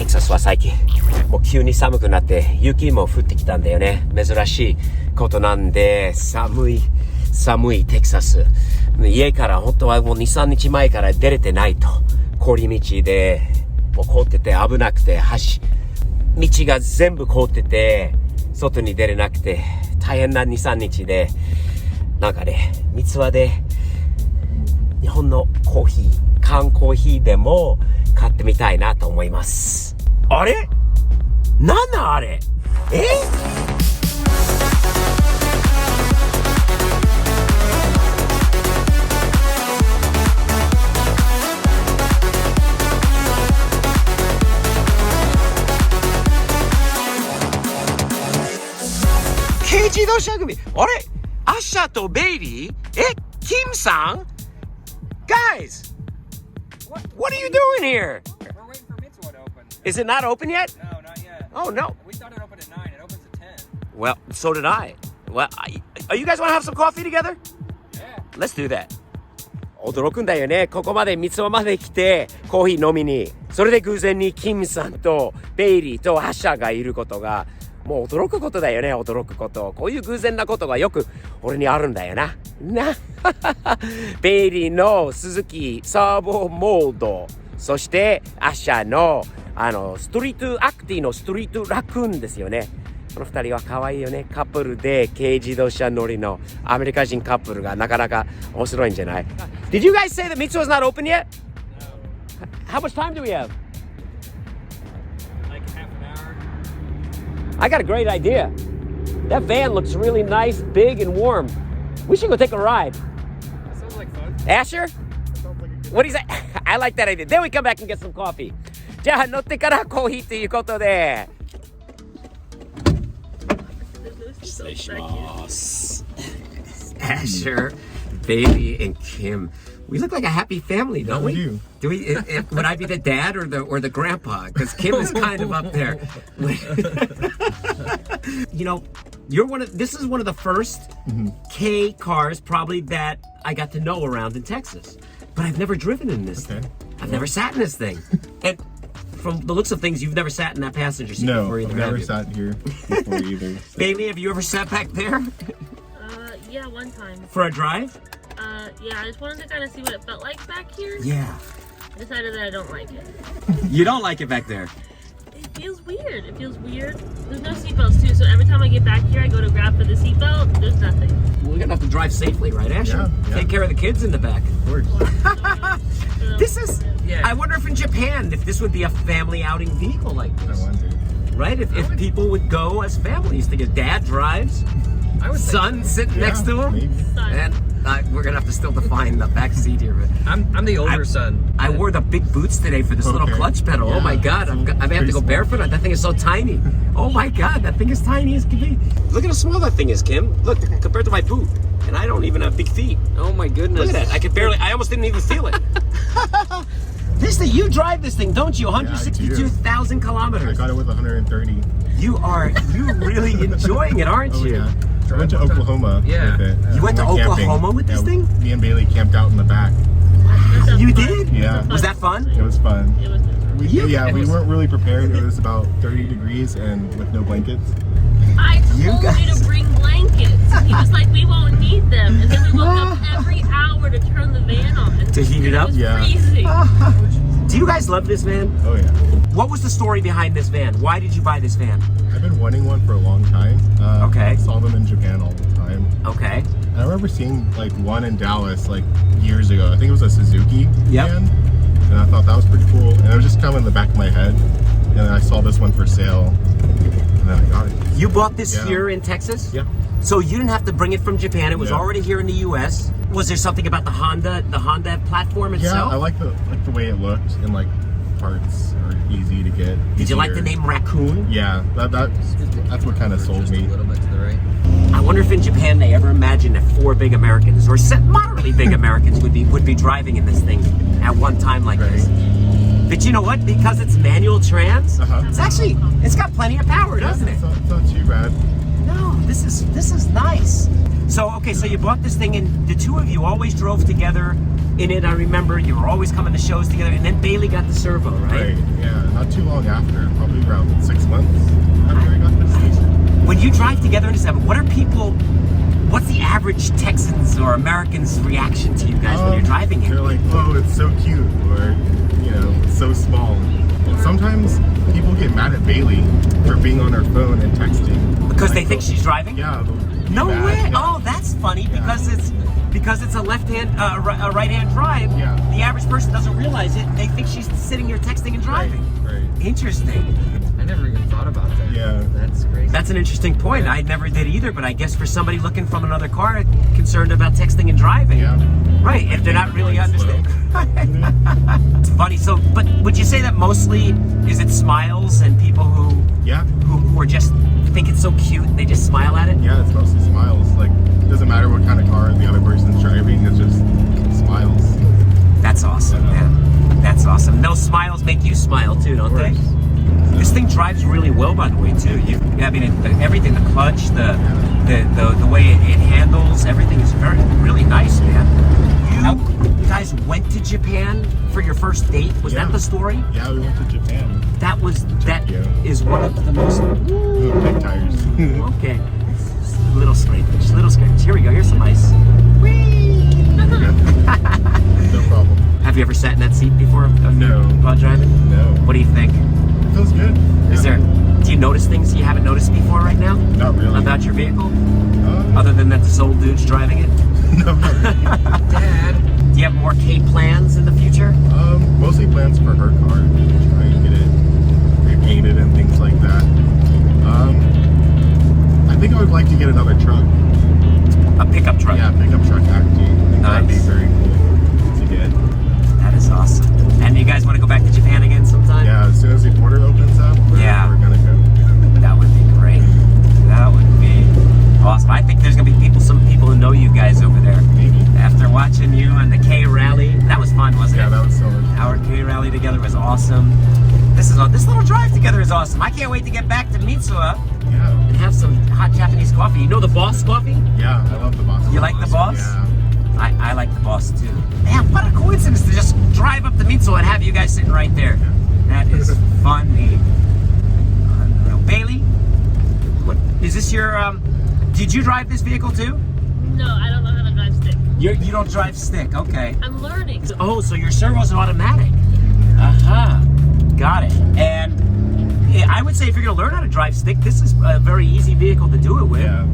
クサスは最近もう急に寒くなって雪も降ってきたんだよね。珍しいことなんで、寒いテキサス。家から本当はもう 2,3 日前から出れてないと。凍り道でもう凍ってて危なくて、道が全部凍ってて外に出れなくて大変な 2,3 日で、なんかね、三つ葉で日本のコーヒー、缶コーヒーでも買ってみたいなと思います。あれ？なんだあれ？軽自動車組。あれ？アッシャーとベイビー？キムさん？ Guys! What are you doing here? We're waiting for Mitsuo to open. Is it not open yet? No, not yet. Oh, no. We thought it opened at 9. It opens at 10. Well, so did I. Well, you guys want to have some coffee together? Yeah. Let's do that. 驚くんだよね。ここまで三つ葉まで来てコーヒー飲みに。それで偶然にキムさんとベイリーとアッシャーがいることがもう驚くことだよね。驚くこと。こういう偶然なことがよく俺にあるんだよな。ベイリーのスズキサーボモード、そしてアッシャーのストリートアクティのストリートラクーンですよね。この二人は可愛いよね。カップルで軽自動車乗りのアメリカ人カップルがなかなか面白いんじゃない？ Did you guys say that Mitsuo's not open yet? No. How much time do we have? Like half an hour. I got a great idea. That van looks really nice, big, and warm. We should go take a ride. That sounds like fun. Asher? What do you say? I like that idea. Then we come back and get some coffee. じゃあ乗ってからコーヒーということで。失礼します。Asher, Baby, and Kim. We look like a happy family, don't we? We Do we? Would I be the dad or the grandpa? Because Kim is kind of up there. You know, this is one of the first K cars probably that I got to know around in Texas. But I've never driven in this thing. I've never sat in this thing. And from the looks of things, you've never sat in that passenger seat before either. No, I've never sat here before either. So. Bailey, have you ever sat back there? Yeah, one time. For a drive? Yeah, I just wanted to kind of see what it felt like back here. Yeah. I decided that I don't like it. You don't like it back there? It feels weird. There's no seatbelts too, so every time I get back here, I go to grab for the seatbelt, there's nothing. Well, we're gonna have to drive safely, right, Asher? Yeah. Take care of the kids in the back. Of course. This is... I wonder if in Japan, if this would be a family outing vehicle like I this. wonder. Right? If people would go as families, think dad drives, son sitting next to him, Maybe. and we're gonna have to still define the back seat here. But I'm the older son. I wore the big boots today for this little clutch pedal. Oh my God, I'm gonna have to go barefoot. That thing is so tiny. Oh my God, that thing is tiny as can be. Look at how small that thing is, Kim. Look, compared to my boot. And I don't even have big feet. Oh my goodness. Look at that. I almost didn't even feel it. This thing, you drive this thing, don't you? 162,000 I kilometers. got it with 130. You're really enjoying it, aren't Oh you? yeah. I went to Oklahoma Yeah. with it. You went to camping. Oklahoma with this thing? Me and Bailey camped out in the back. You did? Yeah. Was that fun? It was fun. It was We weren't really prepared. It was about 30 degrees and with no blankets. I told you guys- to bring blankets. He was like, we won't need them. And then we woke up every hour to turn the van on. To heat it up? It was Yeah. freezing. Do you guys love this van? Oh yeah. What was the story behind this van? Why did you buy this van? I've been wanting one for a long time. Okay. I saw them in Japan all the time. Okay. I remember seeing like one in Dallas like years ago. I think it was a Suzuki Yep. van. And I thought that was pretty cool. And it was just kind of in the back of my head. And then I saw this one for sale. And then I got it. You bought this Yeah. here in Texas? Yeah. So you didn't have to bring it from Japan. It was Yeah. already here in the U.S. Was there something about the Honda platform Yeah, itself? I like the way it looked, and like parts are easy to get. Did you like the name Raccoon? Yeah, that's what kind of sold me. A little bit to the right. I wonder if in Japan they ever imagined that 4 big Americans or moderately big Americans would be driving in this thing at one time like Right. this. But you know what? Because it's manual trans, Uh-huh. it's got plenty of power, doesn't it? It's not too bad. No, this is nice. So you bought this thing, and the two of you always drove together in it. I remember you were always coming to shows together, and then Bailey got the servo, right? Right. Yeah. Not too long long after? Probably around 6 months after I got this. When you drive together into seven, what's the average Texans or Americans' reaction to you guys when you're driving it? They're like, oh, it's so cute, or, you know, it's so small. And sometimes people get mad at Bailey for being on her phone and texting. Because they Like, think she's driving? Yeah. they'll be No mad, way! yeah. Oh, that's funny because it's a left-hand, a right-hand drive. Yeah. The average person doesn't realize it. They think she's sitting here texting and driving. Right. Interesting. I never even thought about that. Yeah. That's crazy. That's an interesting point. I never did either, but I guess for somebody looking from another car concerned about texting and driving. Yeah. Right, if they're not really Going slow. understanding. It's funny. So, but would you say that mostly is it smiles and people who Yeah. are just think it's so cute, they just smile at it? Yeah, it's mostly smiles. Like, it doesn't matter what kind of car the other person's driving, it's just smiles. That's awesome, man. That's awesome. Those smiles make you smile too, don't they? This thing drives really well, by the way, too. Everything, the clutch, the way it handles, everything is really nice, man. You guys went to Japan for your first date? Was that the story? Yeah, we went to Japan. That Tokyo. is one of the most. Ooh, big tires. Okay, little scrapage, little scrapage. Here we go. Here's some ice. No problem. Have you ever sat in that seat before? No. While driving? No. What do you think? It feels good. Do you notice things you haven't noticed before right now Not really. about your vehicle? Uh, Other than that this old dude's driving it? no, not really. Dad. Do you have more K plans in the future? Mostly plans for her car. Try and get it repainted and things like that. I think I would like to get another truck. A pickup truck. Yeah, pickup truck actually. I think that'd be Nice. very cool to get. That is awesome. And you guys want to go back to Japan again sometime? Yeah, as soon as the border opens up, we're gonna go. That would be great. That would be awesome. I think there's gonna be some people who know you guys over there. Maybe. After watching you on the K rally, that was fun, wasn't Yeah, it? that was so much fun. Our K rally together was awesome. This little drive together is awesome. I can't wait to get back to Mitsuwa Yeah. and have some hot Japanese coffee. You know the Boss coffee? Yeah, I love the Boss. You like the Boss? Yeah. I like the Boss too. Man, what a coincidence to just drive up to Mitsuwa and have you guys sitting right there. That is funny. Bailey, what is this your? Did you drive this vehicle too? No, I don't know how to drive stick. You don't drive stick, okay? I'm learning. Oh, so your servo's automatic. Aha, got it. And I would say if you're gonna learn how to drive stick, this is a very easy vehicle to do it with. Yeah.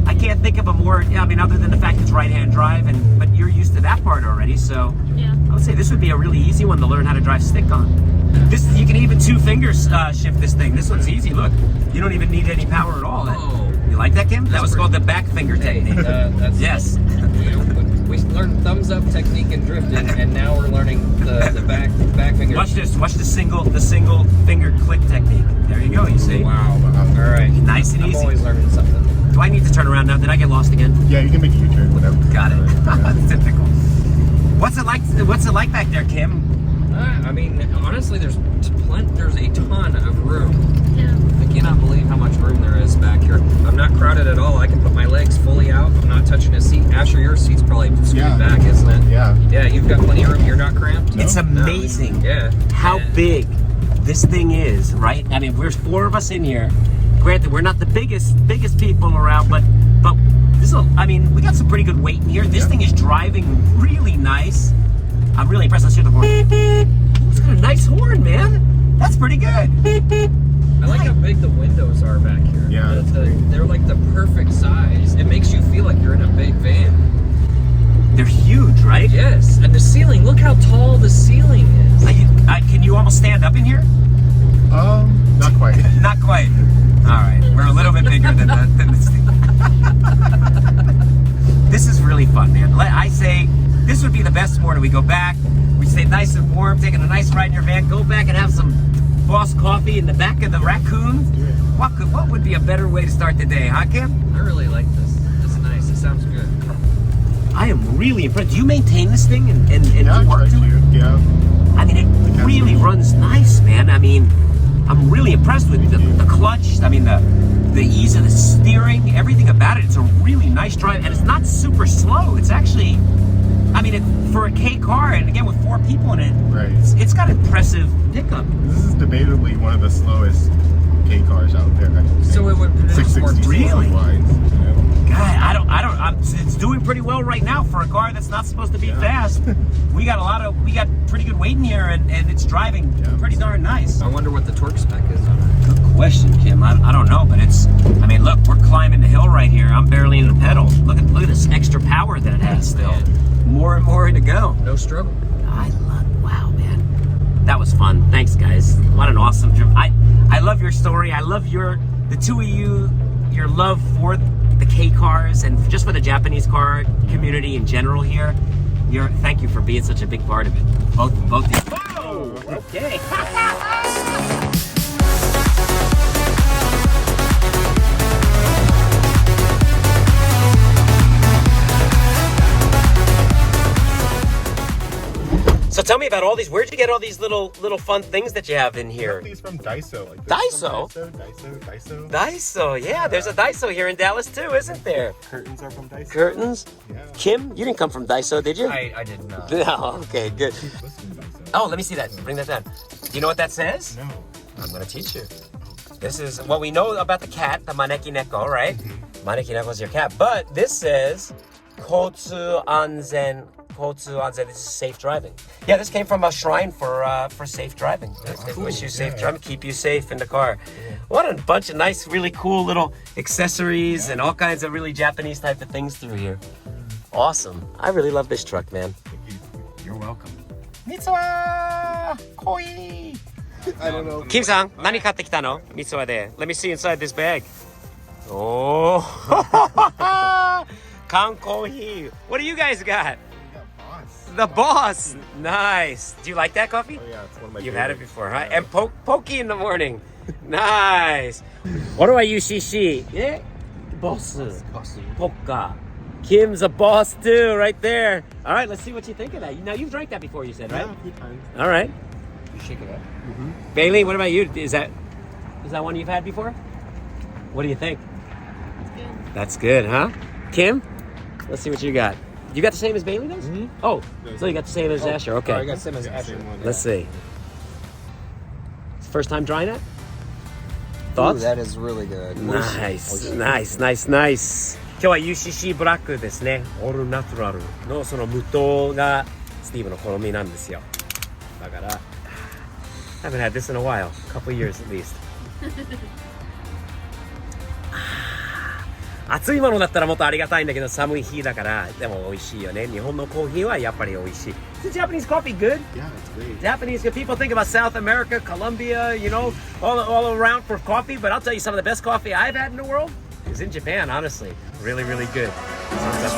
I can't think of a more. I mean, other than the fact it's right-hand drive, but you're used to that part already, so. Yeah. I would say this would be a really easy one to learn how to drive stick on. This you can even two fingers shift this thing. This one's easy. Look, you don't even need any power at all. Oh. You like that, Kim? That was That's called the back finger Hey, technique. that's Yes. We learned thumbs up technique and drifting, and now we're learning the back finger. Watch this. Watch the single finger click technique. There you go. You see? Wow. All right. Nice and I'm easy. always learning something. Do I need to turn around now? Did I get lost again? Yeah, you can make a U-turn, whatever. Got it. Yeah. Typical. What's it like? What's it like back there, Kim? I mean, honestly, there's a ton of room. Yeah. I cannot believe how much room there is back here. I'm not crowded at all. I can put my legs fully out. I'm not touching a seat. Asher, your seat's probably screwed Yeah. back, isn't it? Yeah. Yeah, you've got plenty of room. You're not cramped? It's No. amazing. Yeah. How Yeah. big this thing is, right? I mean, there's four of us in here. Granted, we're not the biggest people around, but I mean, we got some pretty good weight in here. This Yeah. thing is driving really nice. I'm really impressed. Let's hear the horn. It's got a nice horn, man. That's pretty good. I like how big the windows are back here. Yeah, that's great. They're like the perfect size. It makes you feel like you're in a big van. They're huge, right? Yes, and the ceiling. Look how tall the ceiling is. Can you almost stand up in here? Not quite. Not quite. All right, we're a little bit bigger than This is really fun, man. I say this would be the best morning. We go back, we stay nice and warm, taking a nice ride in your van, go back and have some Boss coffee in the back of the Raccoon. What would be a better way to start the day, huh, Kim? I really like this. This is nice. It sounds good. I am really impressed. Do you maintain this thing and Yeah, I work try to it? to. Yeah. I mean, it really runs nice, man. I mean, I'm really impressed with the clutch. I mean, the ease of the steering, everything about it. It's a really nice drive, and it's not super slow. It's actually I mean, for a K car, and again with 4 people in it, Right. it's got impressive pickup. This is debatably one of the slowest K cars out there. So it would produce more 660 Really? wise. You know? God, it's doing pretty well right now for a car that's not supposed to be fast. We got pretty good weight in here, and it's driving pretty darn nice. I wonder what the torque spec is on it. Good question, Kim. I don't know, but I mean, look, we're climbing the hill right here. I'm barely in the pedal. Look at this extra power that it has still. More and more to go. No struggle. Wow, man. That was fun. Thanks, guys. What an awesome trip. I love your story. I love the two of you, your love for the K cars and just for the Japanese car community in general here. Thank you for being such a big part of it. Both these. Whoa! Okay. So tell me about all these. Where'd you get all these little fun things that you have in here? These from Daiso. Like Daiso? Daiso. Daiso, yeah. There's a Daiso here in Dallas too, isn't there? Curtains are from Daiso. Curtains. Yeah. Kim, you didn't come from Daiso, did you? I did not. No. Okay, good. Listen to Daiso. Oh, let me see that. Bring that down. Do you know what that says? No. I'm gonna teach you. This is what we know about the cat, the Maneki Neko, right? Maneki Neko is your cat, but this says Kotsu Anzen. This is safe driving. Yeah, this came from a shrine for safe driving. They wish you safe driving, keep you safe in the car. What a bunch of nice, really cool little accessories and all kinds of really Japanese type of things through here. Awesome. I really love this truck, man. You're welcome. Mitsuwa! Koi! I don't know. Kim-san, 何買ってきたの? Mitsuwa de. Let me see inside this bag. Oh! Kan Coffee. What do you guys got? The boss. Nice. Do you like that coffee? Oh yeah, it's one of my You've had it favorites. before, huh? And pokey in the morning. Nice. What do I UCC? Yeah. Boss. Poka. Kim's a boss too, right there. All right, let's see what you think of that. Now you've drank that before, you said, right? Yeah, a few times. All right. You shake it up. Bailey, what about you? Is that one you've had before? What do you think? It's good. That's good, huh? Kim, let's see what you got. You got the same as Bailey does? Oh, so you got the same as Asher. Okay. Oh, I got same as Asher. Same one. Let's see. It's first time trying it? Thoughts? Ooh, that is really good. Nice. Nice. 今日は UCC ブラックですね。オールナチュラルのその無糖がスティーブの好みなんですよ。だから、I haven't had this in a while. A couple years at least. 暑いものだったらもっとありがたいんだけど寒い日だからでも美味しいよね。日本のコーヒーはやっぱり美味しい。Is the Japanese coffee good? Yeah, it's great. Japanese people think about South America, Colombia, you know, all around for coffee. But I'll tell you, some of the best coffee I've had in the world is in Japan. Honestly, really, really good. So that's